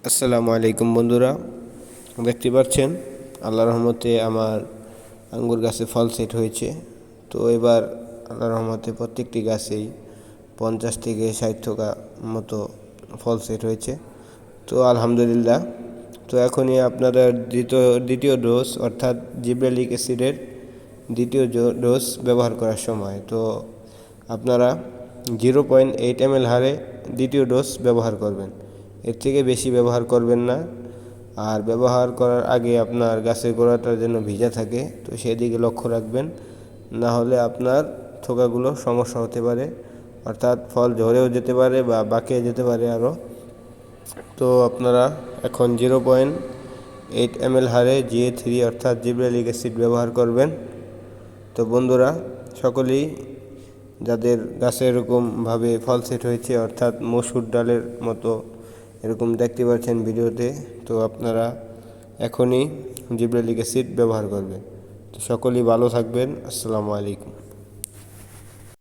আসসালামু আলাইকুম বন্ধুরা, দেখতে পাচ্ছেন আল্লাহর রহমতে আমার আঙ্গুর গাছে ফল সেট হয়েছে। তো এবার আল্লাহর রহমতে প্রত্যেকটি গাছেই 50 থেকে 60 মতো ফল সেট হয়েছে। তো আলহামদুলিল্লাহ। তো এখনই আপনারা দ্বিতীয় ডোজ অর্থাৎ জিব্রেলিক অ্যাসিডের দ্বিতীয় ডোজ ব্যবহার করার সময়। তো আপনারা 0.8 ml হারে দ্বিতীয় ডোজ ব্যবহার করবেন, এর থেকে বেশি ব্যবহার করবেন না। আর ব্যবহার করার আগে আপনার গাছের গোড়াটা যেন ভিজা থাকে, তো সেদিকে লক্ষ্য রাখবেন, না হলে আপনার থোকাগুলো সমস্যা হতে পারে, অর্থাৎ ফল ঝরেও যেতে পারে বা বাঁকিয়ে যেতে পারে আরও। তো আপনারা এখন 0.8 ml হারে GA3 অর্থাৎ জিব্রেলিক অ্যাসিড ব্যবহার করবেন। তো বন্ধুরা, সকলেই যাদের গাছে এরকমভাবে ফল সেট হয়েছে, অর্থাৎ মসুর ডালের মতো এরকম দেখতে পাচ্ছেন ভিডিওতে, তো আপনারা এখনই জিব্রেলিক অ্যাসিড ব্যবহার করবেন। তো সকলেই ভালো থাকবেন। আসসালামু আলাইকুম।